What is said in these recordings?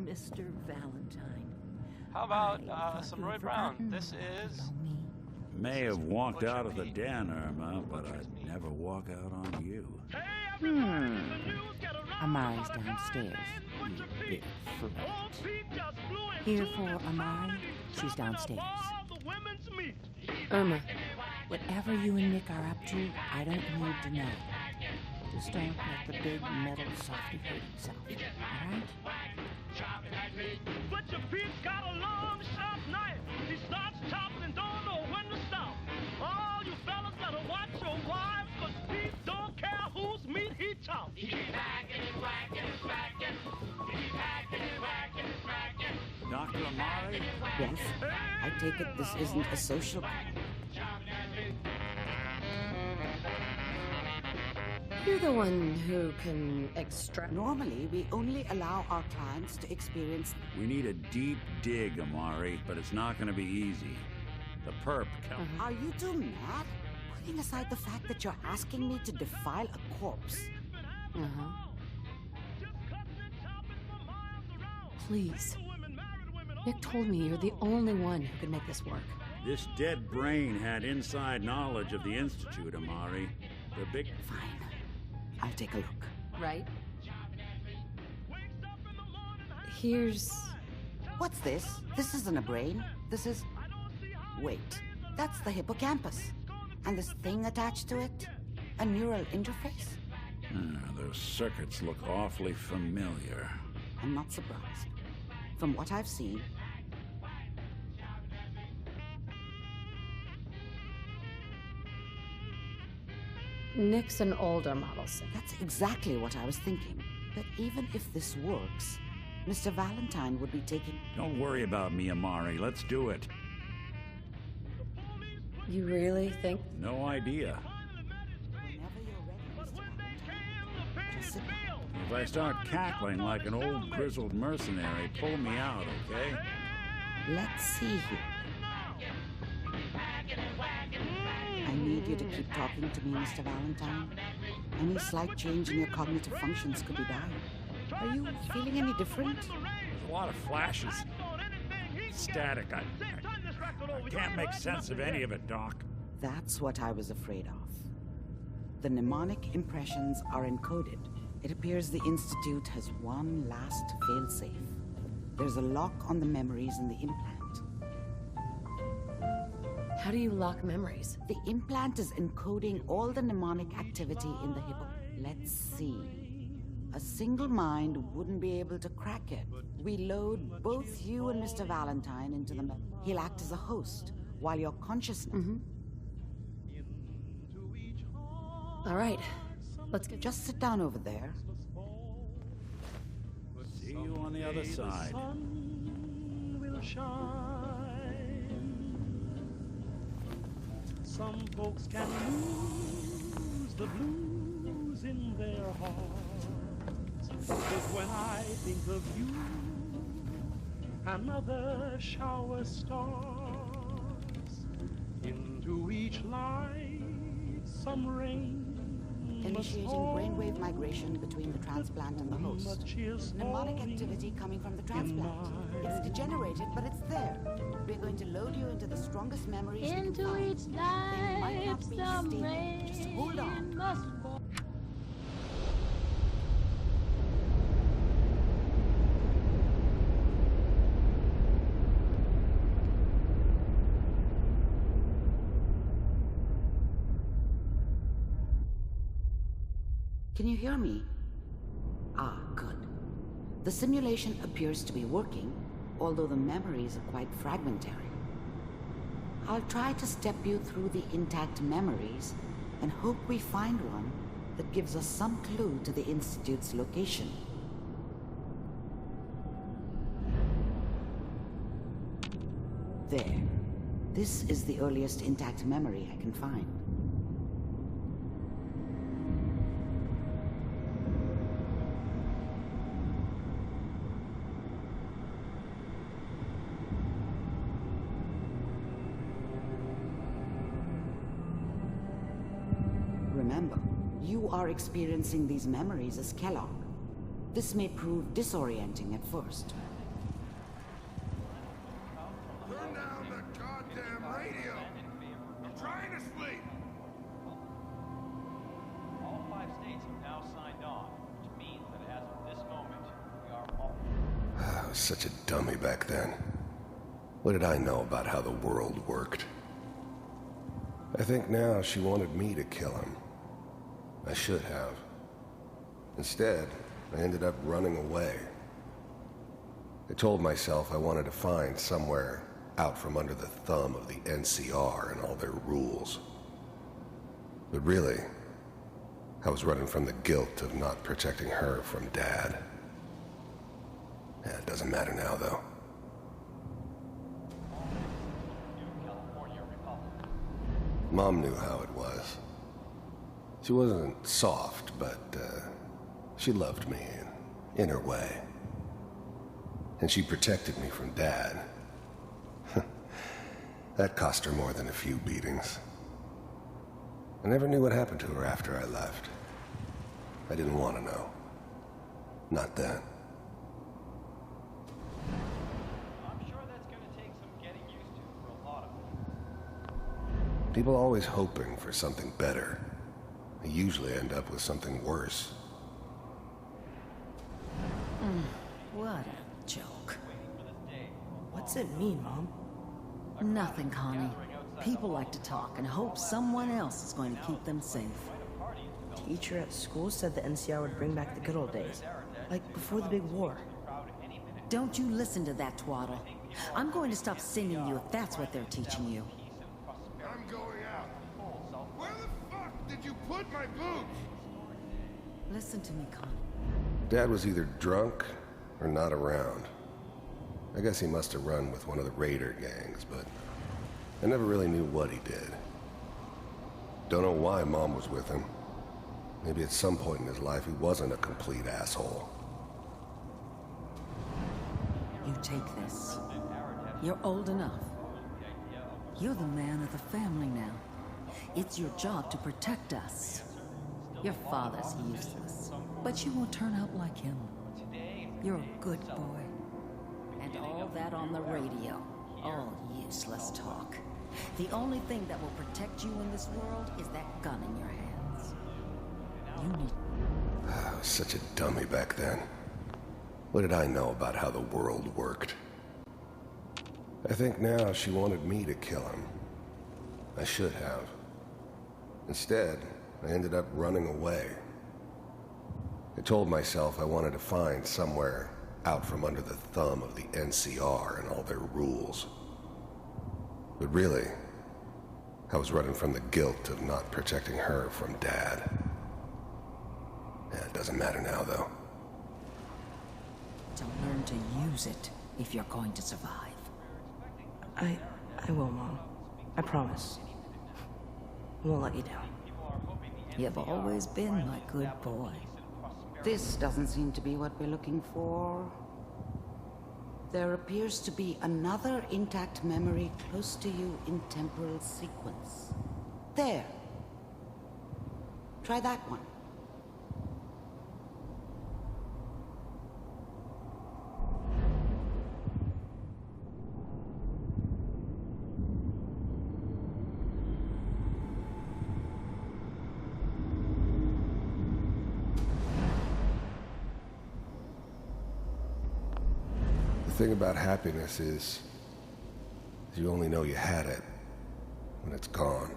Mr. Valentine. How about some Roy Brown? This is... May have walked out of the den, Irma, but I'd never walk out on you. Amari's downstairs. You big flirt. Here for Amari, she's downstairs. Irma, whatever you and Nick are up to, I don't need to know. Just don't let the big metal softy hurt himself, alright? Butcher Pete's got a long, sharp knife. He starts chopping and don't know when to stop. All you fellas better watch your wives, 'cause Pete don't care whose meat he chops. He keeps hacking and whacking and smacking. He keeps hacking and whacking and smacking. Dr. Amari? Yes? I take it this isn't a social call. You're the one who can extract... Normally, we only allow our clients to experience... We need a deep dig, Amari, but it's not going to be easy. The perp... Are you two mad? Putting aside the fact that you're asking me to defile a corpse. Please. Nick told me you're the only one who can make this work. This dead brain had inside knowledge of the Institute, Amari. The big... Fine. I'll take a look. Right? Here's... What's this? This isn't a brain. This is... Wait. That's the hippocampus. And this thing attached to it? A neural interface? Those circuits look awfully familiar. I'm not surprised. From what I've seen... Nick's an older model, sir. That's exactly what I was thinking. But even if this works, Mr. Valentine would be taking... Don't worry about me, Amari. Let's do it. You really think... No idea. Whenever you're ready, Mr. Valentine. Just sit down. If I start cackling like an old grizzled mercenary, pull me out, okay? Let's see here. I need you to keep talking to me, Mr. Valentine. Any slight change in your cognitive functions could be dire. Are you feeling any different? There's a lot of flashes. Static. I can't make sense of any of it, Doc. That's what I was afraid of. The mnemonic impressions are encoded. It appears the Institute has one last failsafe. There's a lock on the memories in the implant. How do you lock memories? The implant is encoding all the mnemonic activity in the hippo. Let's see. A single mind wouldn't be able to crack it. We load both you and Mr. Valentine into the... He'll act as a host, while your consciousness... All right. Let's get... Just sit down over there. See you on the other side. Some folks can lose the blues in their hearts. But when I think of you, another shower starts. Into each light, some rain. Initiating brainwave migration between the transplant and the host. Mnemonic activity coming from the transplant. It's degenerated, but it's there. We're going to load you into the strongest memories we can find. Each They might not life be some stable. Just hold on. rain must fall. Can you hear me? Ah, good. The simulation appears to be working, although the memories are quite fragmentary. I'll try to step you through the intact memories and hope we find one that gives us some clue to the Institute's location. There. This is the earliest intact memory I can find. Remember, you are experiencing these memories as Kellogg. This may prove disorienting at first, down the goddamn radio! I'm trying to sleep! All 5 states have now signed on, which means that as of this moment, we are all... I was such a dummy back then. What did I know about how the world worked? I think now she wanted me to kill him. I should have. Instead, I ended up running away. I told myself I wanted to find somewhere out from under the thumb of the NCR and all their rules. But really, I was running from the guilt of not protecting her from Dad. Yeah, it doesn't matter now, though. Mom knew how it was. She wasn't soft, but she loved me in her way. And she protected me from Dad. That cost her more than a few beatings. I never knew what happened to her after I left. I didn't want to know. Not then. I'm sure that's going to take some getting used to for a lot of them. People always hoping for something better. They usually end up with something worse. What a joke. What's it mean, Mom? Nothing, Connie. People like to talk and hope someone else is going to keep them safe. Teacher at school said the NCR would bring back the good old days. Like before the big war. Don't you listen to that twaddle. I'm going to stop singing you if that's what they're teaching you. I'm going out. Where the fuck did you put my boots? Listen to me, Connie. Dad was either drunk or not around. I guess he must have run with one of the raider gangs, but I never really knew what he did. Don't know why Mom was with him. Maybe at some point in his life he wasn't a complete asshole. You take this. You're old enough. You're the man of the family now. It's your job to protect us. Your father's useless, but you won't turn out like him. You're a good boy. And all that on the radio, all useless talk. The only thing that will protect you in this world is that gun in your hands. You need... I was such a dummy back then. What did I know about how the world worked? I think now she wanted me to kill him. I should have. Instead, I ended up running away. I told myself I wanted to find somewhere out from under the thumb of the NCR and all their rules. But really, I was running from the guilt of not protecting her from Dad. Yeah, it doesn't matter now, though. to learn to use it if you're going to survive. I will, Mom. I promise. I won't let you down. You've always been my good boy. This doesn't seem to be what we're looking for. There appears to be another intact memory close to you in temporal sequence. There. Try that one. The thing about happiness is you only know you had it when it's gone.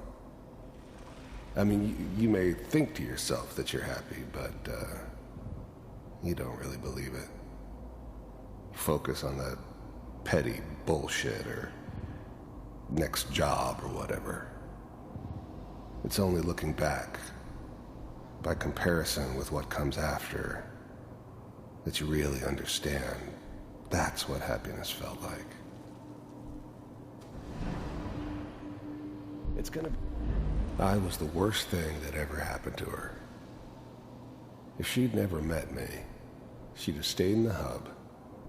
I mean, you may think to yourself that you're happy, but you don't really believe it. You focus on that petty bullshit or next job or whatever. It's only looking back, by comparison with what comes after, that you really understand. That's what happiness felt like. It's gonna... I was the worst thing that ever happened to her. If she'd never met me, she'd have stayed in the hub,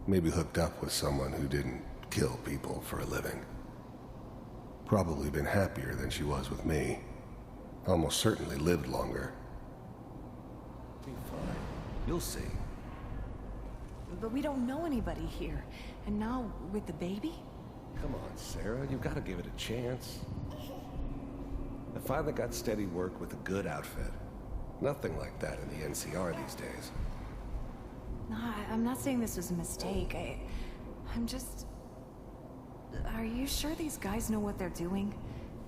maybe hooked up with someone who didn't kill people for a living. Probably been happier than she was with me. Almost certainly lived longer. Be fine. You'll see. But we don't know anybody here. And now, with the baby? Come on, Sarah, you've got to give it a chance. I finally got steady work with a good outfit. Nothing like that in the NCR these days. No, I'm not saying this was a mistake. I'm just... Are you sure these guys know what they're doing?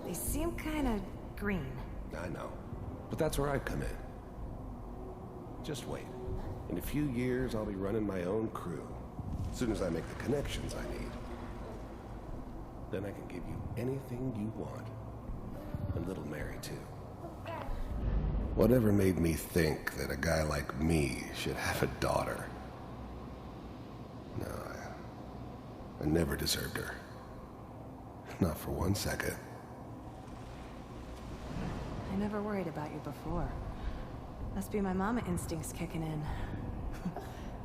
They seem kind of green. I know, but that's where I come in. Just wait. In a few years, I'll be running my own crew. As soon as I make the connections I need. Then I can give you anything you want. And little Mary, too. Whatever made me think that a guy like me should have a daughter? No, I never deserved her. Not for 1 second. I never worried about you before. Must be my mama instincts kicking in.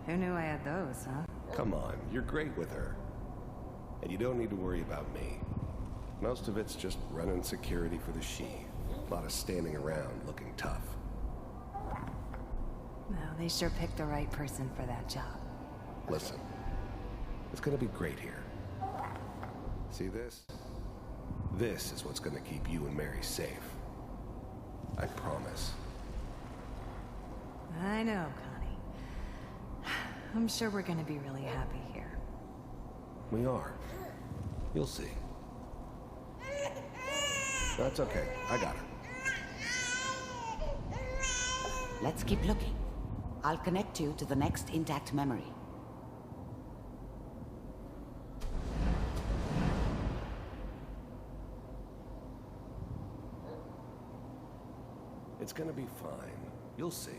Who knew I had those, huh? Come on, you're great with her. And you don't need to worry about me. Most of it's just running security for the She. A lot of standing around looking tough. Well, they sure picked the right person for that job. Listen, it's gonna be great here. See this? This is what's gonna keep you and Mary safe. I promise. I know, Connie. I'm sure we're gonna be really happy here. We are. You'll see. That's okay. I got her. Let's keep looking. I'll connect you to the next intact memory. It's gonna be fine. You'll see.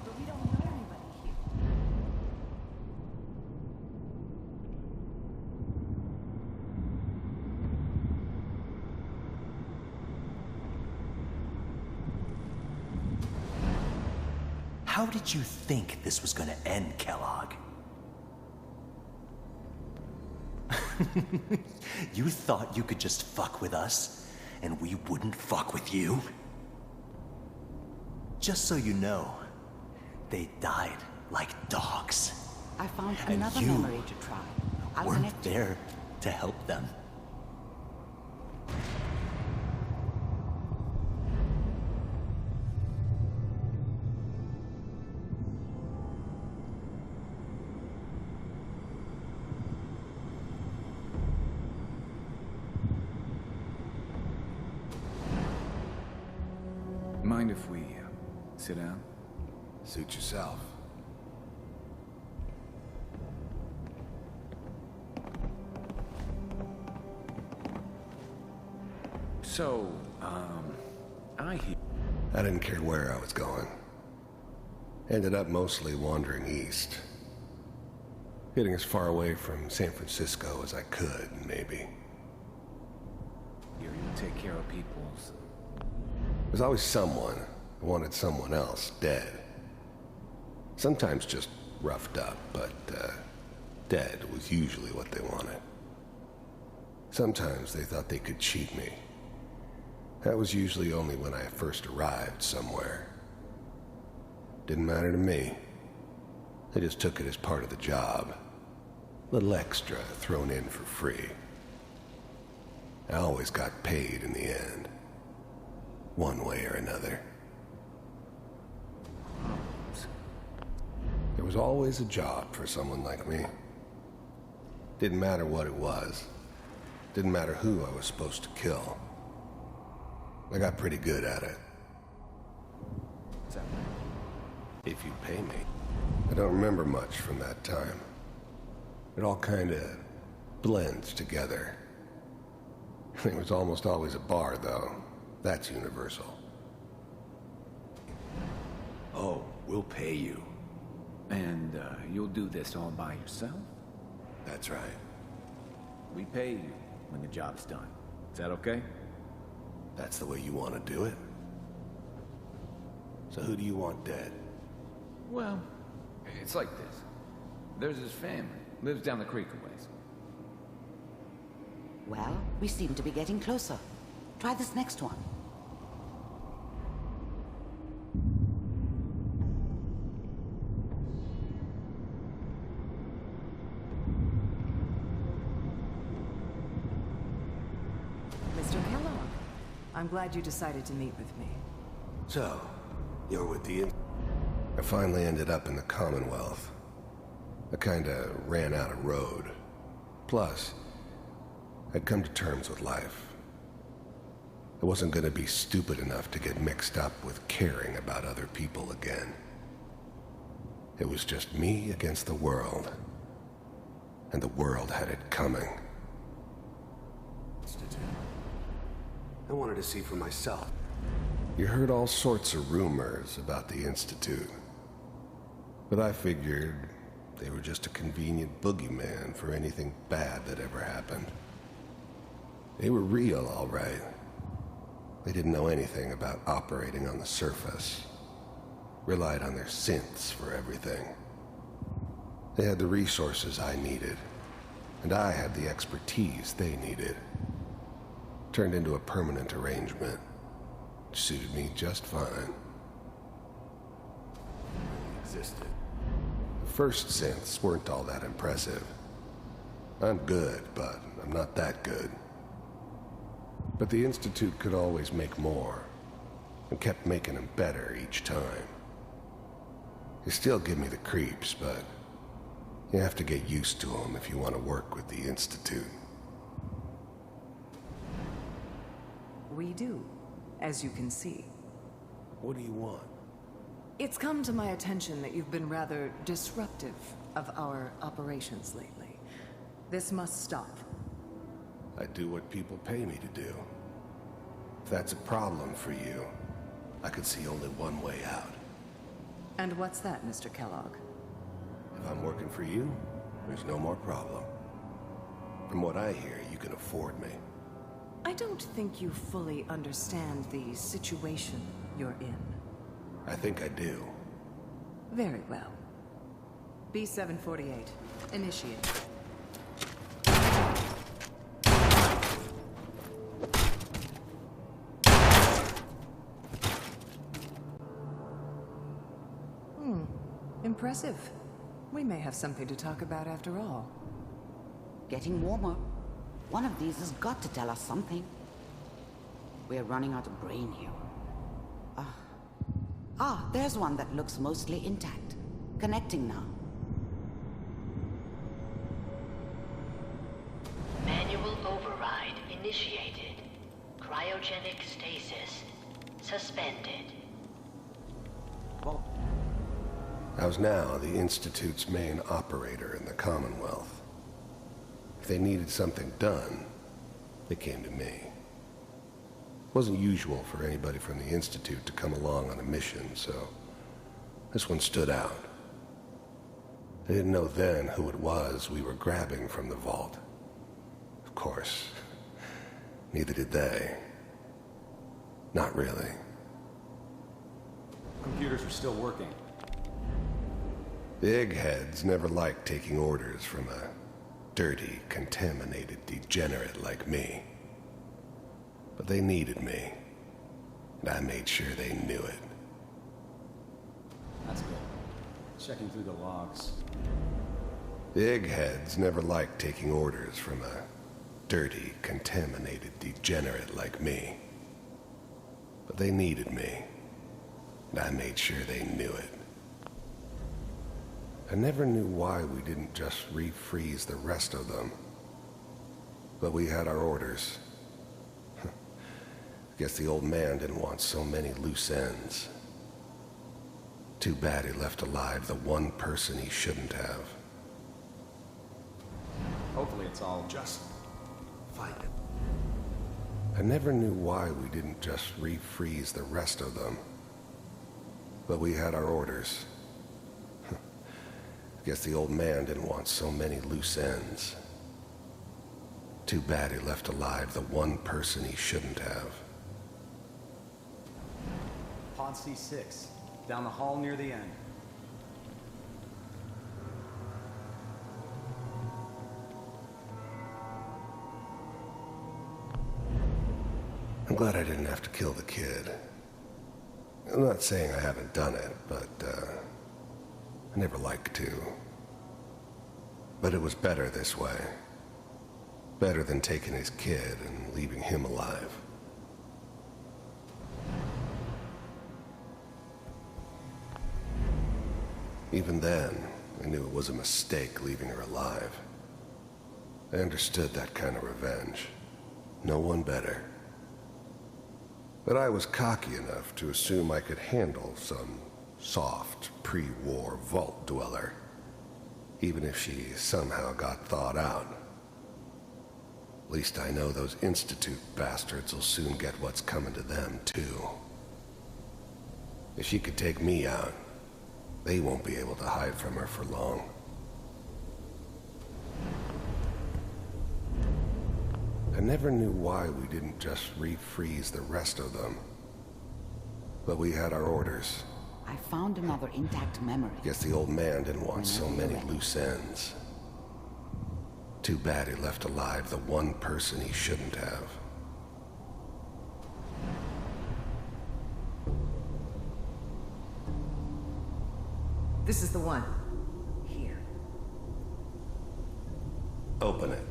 But we don't know anybody here. How did you think this was gonna end, Kellogg? You thought you could just fuck with us, and we wouldn't fuck with you? Just so you know, they died like dogs. I found And another you memory to try. I'll weren't connect you. there to help them. Mind if we sit down? Suit yourself. So, I didn't care where I was going. Ended up mostly wandering east. Getting as far away from San Francisco as I could, maybe. You take care of people's... There's always someone who wanted someone else dead. Sometimes just roughed up, but dead was usually what they wanted. Sometimes they thought they could cheat me. That was usually only when I first arrived somewhere. Didn't matter to me. They just took it as part of the job. Little extra thrown in for free. I always got paid in the end. One way or another. There was always a job for someone like me. Didn't matter what it was. Didn't matter who I was supposed to kill. I got pretty good at it. If you pay me. I don't remember much from that time. It all kinda blends together. There was almost always a bar, though. That's universal. Oh, we'll pay you. And, you'll do this all by yourself? That's right. We pay you when the job's done. Is that okay? That's the way you want to do it? So who do you want dead? Well, it's like this. There's his family. Lives down the creek a ways. Well, we seem to be getting closer. Try this next one. I'm glad you decided to meet with me. So, you're with the... I finally ended up in the Commonwealth. I kinda ran out of road. Plus, I'd come to terms with life. I wasn't gonna be stupid enough to get mixed up with caring about other people again. It was just me against the world. And the world had it coming. I wanted to see for myself. You heard all sorts of rumors about the Institute. But I figured they were just a convenient boogeyman for anything bad that ever happened. They were real, all right. They didn't know anything about operating on the surface. Relied on their synths for everything. They had the resources I needed, and I had the expertise they needed. Turned into a permanent arrangement. Suited me just fine. Existed. The first synths weren't all that impressive. I'm good, but I'm not that good. But the Institute could always make more, and kept making them better each time. They still give me the creeps, but you have to get used to them if you want to work with the Institute. We do, as you can see. What do you want? It's come to my attention that you've been rather disruptive of our operations lately. This must stop. I do what people pay me to do. If that's a problem for you, I could see only one way out. And what's that, Mr. Kellogg? If I'm working for you, there's no more problem. From what I hear, you can afford me. I don't think you fully understand the situation you're in. I think I do. Very well. B-748, initiate. Impressive. We may have something to talk about after all. Getting warmer. One of these has got to tell us something. We're running out of brain here. There's one that looks mostly intact. Connecting now. Manual override initiated. Cryogenic stasis suspended. I was now the Institute's main operator in the Commonwealth. If they needed something done, they came to me. It wasn't usual for anybody from the Institute to come along on a mission, so this one stood out. They didn't know then who it was we were grabbing from the vault. Of course, neither did they. Not really. Computers are still working. The eggheads never liked taking orders from a dirty, contaminated degenerate like me. But they needed me, and I made sure they knew it. That's good. Checking through the logs. The eggheads never liked taking orders from a dirty, contaminated degenerate like me. But they needed me, and I made sure they knew it. I never knew why we didn't just refreeze the rest of them. But we had our orders. Guess the old man didn't want so many loose ends. Too bad he left alive the one person he shouldn't have. Hopefully it's all just fine. I never knew why we didn't just refreeze the rest of them. But we had our orders. Guess the old man didn't want so many loose ends. Too bad he left alive the one person he shouldn't have. Pod C6, down the hall near the end. I'm glad I didn't have to kill the kid. I'm not saying I haven't done it, but, I never liked to. But it was better this way. Better than taking his kid and leaving him alive. Even then, I knew it was a mistake leaving her alive. I understood that kind of revenge. No one better. But I was cocky enough to assume I could handle some soft, pre-war vault dweller, even if she somehow got thawed out. At least I know those Institute bastards will soon get what's coming to them, too. If she could take me out, they won't be able to hide from her for long. I never knew why we didn't just refreeze the rest of them. But we had our orders. I found another intact memory. Guess the old man didn't want so many loose ends. Too bad he left alive the one person he shouldn't have. This is the one. Here. Open it.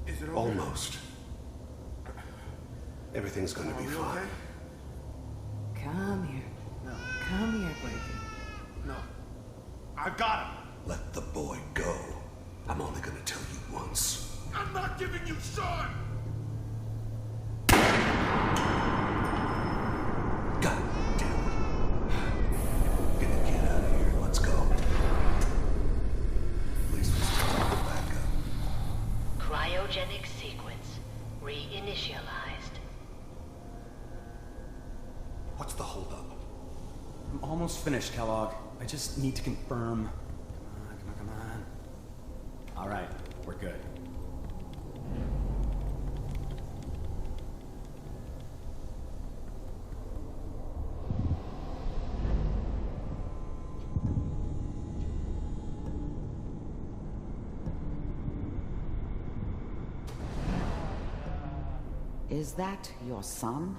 Is it okay? Almost. Everything's gonna be fine. Okay? Come here. No. Come here, baby. No. I've got him. Let the boy go. I'm only gonna tell you once. I'm not giving you Sean! God damn it. Get the kid out of here. Let's go. At least we still have the backup. Cryogenic sequence reinitialized. What's the holdup? I'm almost finished, Kellogg. I just need to confirm. Come on. All right, we're good. Is that your son?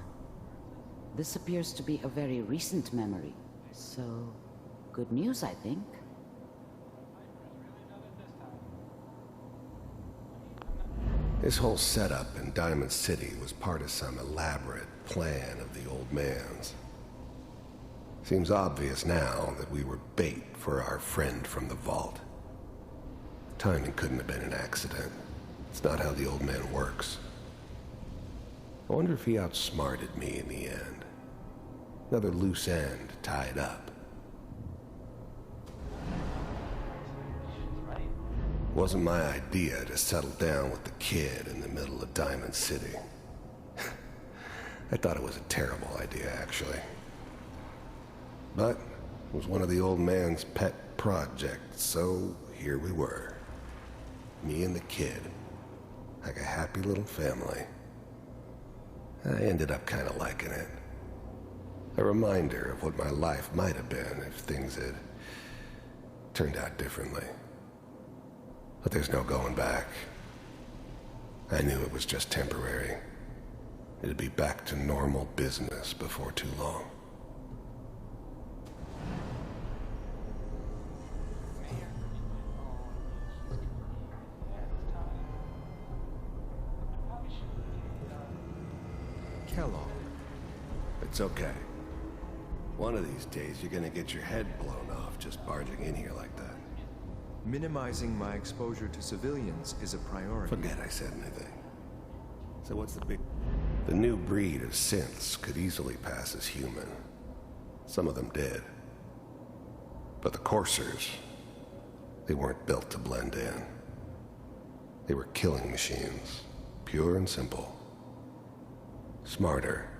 This appears to be a very recent memory. So, good news, I think. This whole setup in Diamond City was part of some elaborate plan of the old man's. Seems obvious now that we were bait for our friend from the vault. Timing couldn't have been an accident. It's not how the old man works. I wonder if he outsmarted me in the end. Another loose end tied up. Wasn't my idea to settle down with the kid in the middle of Diamond City. I thought it was a terrible idea, actually. But it was one of the old man's pet projects, so here we were. Me and the kid, like a happy little family. I ended up kind of liking it. A reminder of what my life might have been if things had turned out differently. But there's no going back. I knew it was just temporary. It'd be back to normal business before too long. Kellogg. It's okay. One of these days, you're gonna get your head blown off just barging in here like that. Minimizing my exposure to civilians is a priority. Forget I said anything. So what's the big... The new breed of synths could easily pass as human. Some of them did. But the coursers, they weren't built to blend in. They were killing machines, pure and simple. Smarter,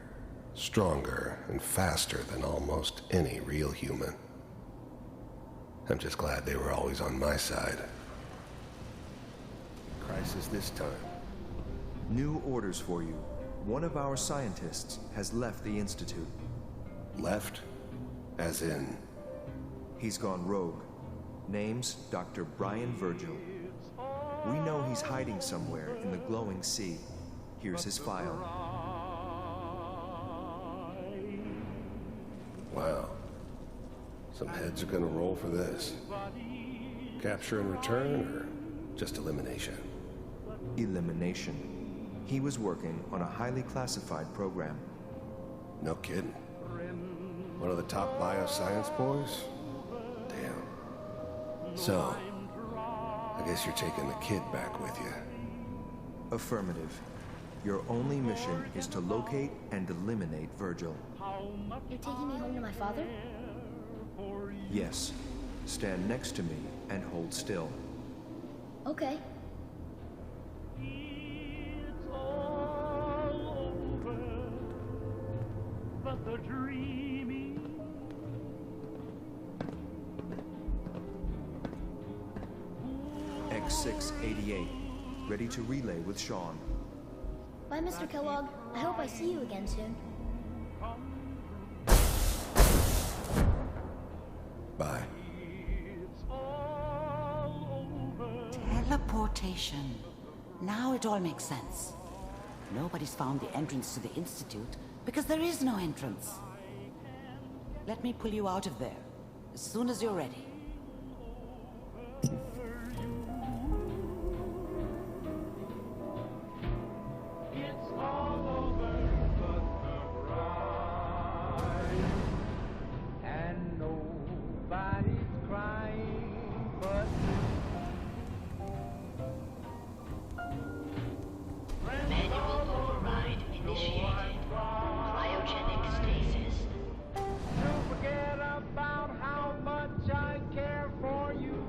stronger, and faster than almost any real human. I'm just glad they were always on my side. Crisis this time. New orders for you. One of our scientists has left the Institute. Left? As in? He's gone rogue. Name's Dr. Brian Virgil. We know he's hiding somewhere in the glowing sea. Here's his file. Wow. Some heads are gonna roll for this. Capture and return, or just elimination? Elimination. He was working on a highly classified program. No kidding. One of the top bioscience boys? Damn. So, I guess you're taking the kid back with you. Affirmative. Your only mission is to locate and eliminate Virgil. You're taking me home to my father? Yes. Stand next to me and hold still. Okay. It's all over, but the dreaming. X688. Ready to relay with Sean. Bye, Mr. Kellogg. I hope I see you again soon. Bye. Teleportation. Now it all makes sense. Nobody's found the entrance to the Institute because there is no entrance. Let me pull you out of there as soon as you're ready. It's all over but the bride, and nobody's crying but Manual override initiated. Cryogenic stasis. don't forget about how much I care for you.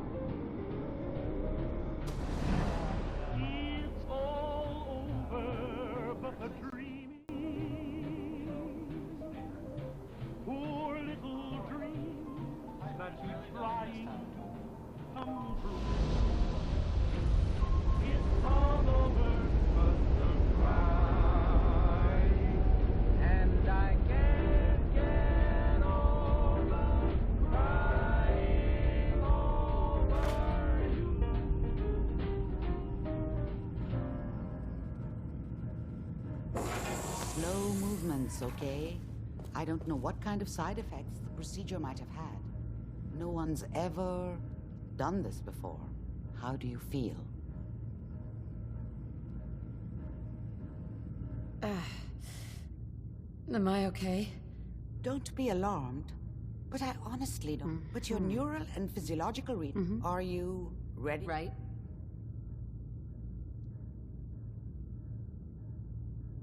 It's all over but the dreaming. Poor little dreams that keep trying to come true. It's all over but the cry, and I can't get over crying over you. Slow movements, okay? I don't know what kind of side effects the procedure might have had. No one's ever done this before. How do you feel? Am I okay? Don't be alarmed, but I honestly don't. But your neural and physiological reading, are you ready? Right.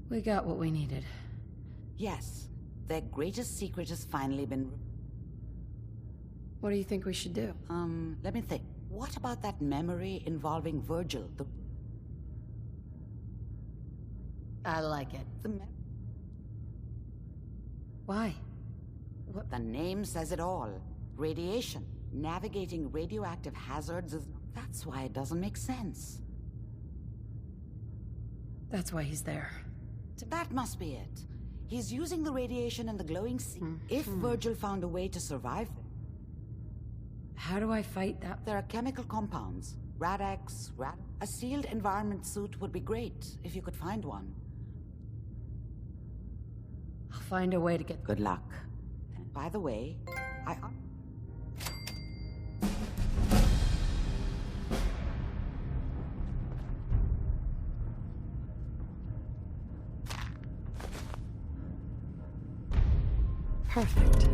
We got what we needed. Yes. Their greatest secret has finally been... What do you think we should do? Let me think. What about that memory involving Virgil? I like it. Why? What? The name says it all. Radiation. Navigating radioactive hazards is... That's why it doesn't make sense. That's why he's there. That must be it. He's using the radiation in the glowing sea. If Virgil found a way to survive... How do I fight that? There are chemical compounds. Rad-X, A sealed environment suit would be great, if you could find one. I'll find a way to get... Good luck. And by the way, Perfect.